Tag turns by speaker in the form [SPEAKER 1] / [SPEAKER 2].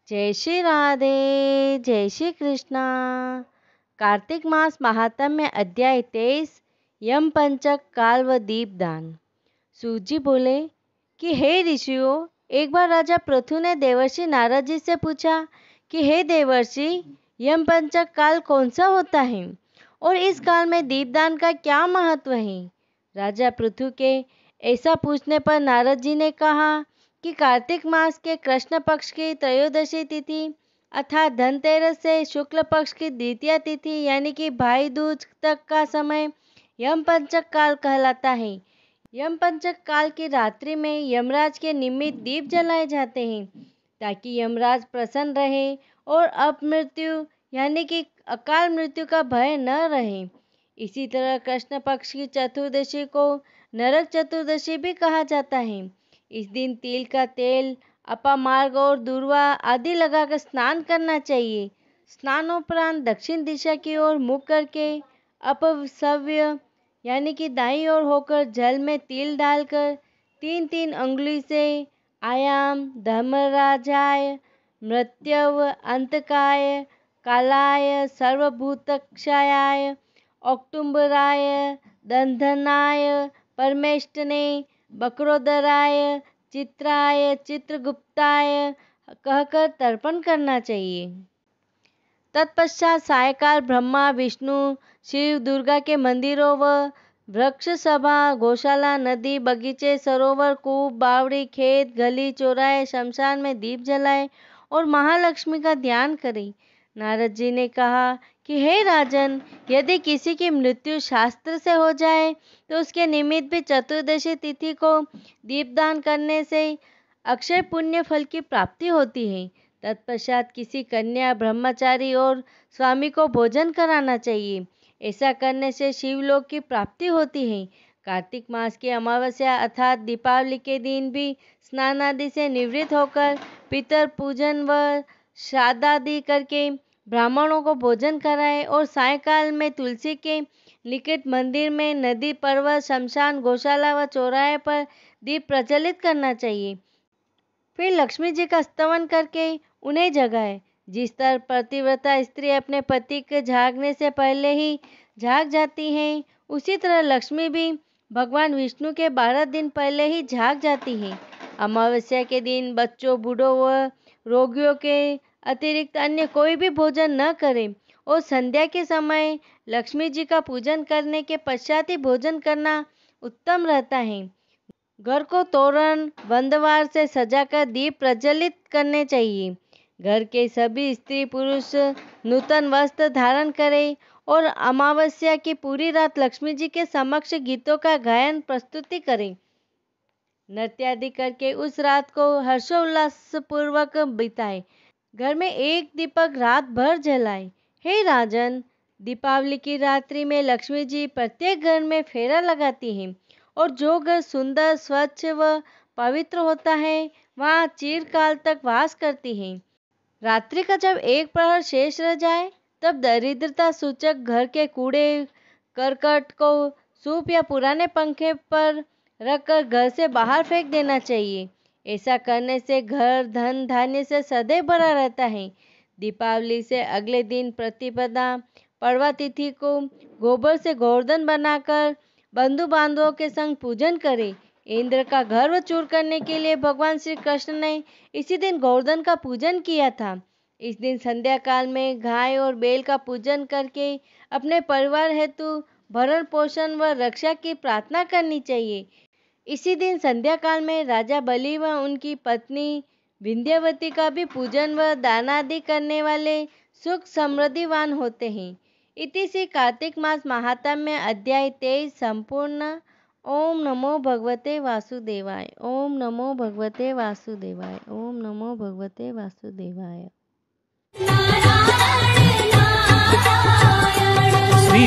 [SPEAKER 1] जय श्री राधे, जय श्री कृष्णा। कार्तिक मास महात्म्य अध्याय 23 यम पंचक काल व दीपदान। सूत जी बोले कि हे ऋषियों, एक बार राजा पृथु ने देवर्षि नारद जी से पूछा कि हे देवर्षि, यम पंचक काल कौन सा होता है और इस काल में दीपदान का क्या महत्व है। राजा पृथु के ऐसा पूछने पर नारद जी ने कहा कि कार्तिक मास के कृष्ण पक्ष की त्रयोदशी तिथि अर्थात धनतेरस से शुक्ल पक्ष की द्वितीय तिथि यानी कि भाई दूज तक का समय यम पंचक काल कहलाता है। यम पंचक काल की रात्रि में यमराज के निमित्त दीप जलाए जाते हैं ताकि यमराज प्रसन्न रहे और अपमृत्यु यानी कि अकाल मृत्यु का भय न रहे। इसी तरह कृष्ण पक्ष की चतुर्दशी को नरक चतुर्दशी भी कहा जाता है। इस दिन तिल का तेल, अपामार्ग और दूर्वा आदि लगाकर स्नान करना चाहिए। स्नानोपरांत दक्षिण दिशा की ओर मुख करके अपसव्य यानी कि दाईं ओर होकर जल में तिल डालकर 3-3 अंगुली से आयाम, धर्मराजाय, मृत्यव, अंतकाय, कालाय, सर्वभूतक्षयाय, औक्टुम्बराय, दंधनाय, परमेष्टने, बकरोदराय, चित्राय, चित्रगुप्ताय कहकर तर्पण करना चाहिए। तत्पश्चात सायकाल ब्रह्मा, विष्णु, शिव, दुर्गा के मंदिरों व वृक्ष सभा, गौशाला, नदी, बगीचे, सरोवर, कूप, बावड़ी, खेत, गली, चौराहे, शमशान में दीप जलाए और महालक्ष्मी का ध्यान करें। नारद जी ने कहा कि हे राजन, यदि किसी की मृत्यु शास्त्र से हो जाए तो उसके निमित्त भी चतुर्दशी तिथि को दीपदान करने से अक्षय पुण्य फल की प्राप्ति होती है। तत्पश्चात किसी कन्या, ब्रह्मचारी और स्वामी को भोजन कराना चाहिए। ऐसा करने से शिवलोक की प्राप्ति होती है। कार्तिक मास की अमावस्या अर्थात दीपावली के दिन भी स्नान आदि से निवृत्त होकर पितर पूजन व श्राद्धादि करके ब्राह्मणों को भोजन कराए और सायकाल में तुलसी के निकट मंदिर में, नदी, पर्वत, शमशान, गौशाला व चौराहे पर दीप प्रज्वलित करना चाहिए। फिर लक्ष्मी जी का स्तवन करके उन्हें जगाए। जिस तरह पतिव्रता स्त्री अपने पति के जागने से पहले ही जाग जाती हैं, उसी तरह लक्ष्मी भी भगवान विष्णु के 12 दिन पहले ही जाग जाती हैं। अमावस्या के दिन बच्चों, बूढ़ों व रोगियों के अतिरिक्त अन्य कोई भी भोजन न करें और संध्या के समय लक्ष्मी जी का पूजन करने के पश्चात ही भोजन करना उत्तम रहता है। घर को तोरण, बंदवार से सजाकर दीप प्रज्वलित करने चाहिए। घर के सभी स्त्री पुरुष नूतन वस्त्र धारण करें और अमावस्या की पूरी रात लक्ष्मी जी के समक्ष गीतों का गायन प्रस्तुति करें। नृत्य आदि करके उस रात को हर्षोल्लास पूर्वक बिताएं। घर में एक दीपक रात भर जलाएं। हे राजन, दीपावली की रात्रि में लक्ष्मी जी प्रत्येक घर में फेरा लगाती हैं और जो घर सुंदर, स्वच्छ व पवित्र होता है वहाँ चिरकाल तक वास करती हैं। रात्रि का जब एक प्रहर शेष रह जाए तब दरिद्रता सूचक घर के कूड़े करकट को सूप या पुराने पंखे पर रखकर घर से बाहर फेंक देना चाहिए। ऐसा करने से घर धन धान्य से सदैव भरा रहता है। दीपावली से अगले दिन प्रतिपदा पड़वा तिथि को गोबर से गोवर्धन बनाकर बंधु बांधवों के संग पूजन करें। इंद्र का गर्व चूर करने के लिए भगवान श्री कृष्ण ने इसी दिन गोवर्धन का पूजन किया था। इस दिन संध्या काल में गाय और बैल का पूजन करके अपने परिवार हेतु भरण पोषण व रक्षा की प्रार्थना करनी चाहिए। इसी दिन संध्या काल में राजा बलि व उनकी पत्नी विंध्यवती का भी पूजन व दान आदि करने वाले सुख समृद्धिवान होते हैं। इति श्री कार्तिक मास महात्म्य अध्याय 23 संपूर्ण। ओम नमो भगवते वासुदेवाय। ओम नमो भगवते वासुदेवाय। ओम नमो भगवते वासुदेवाय।
[SPEAKER 2] श्री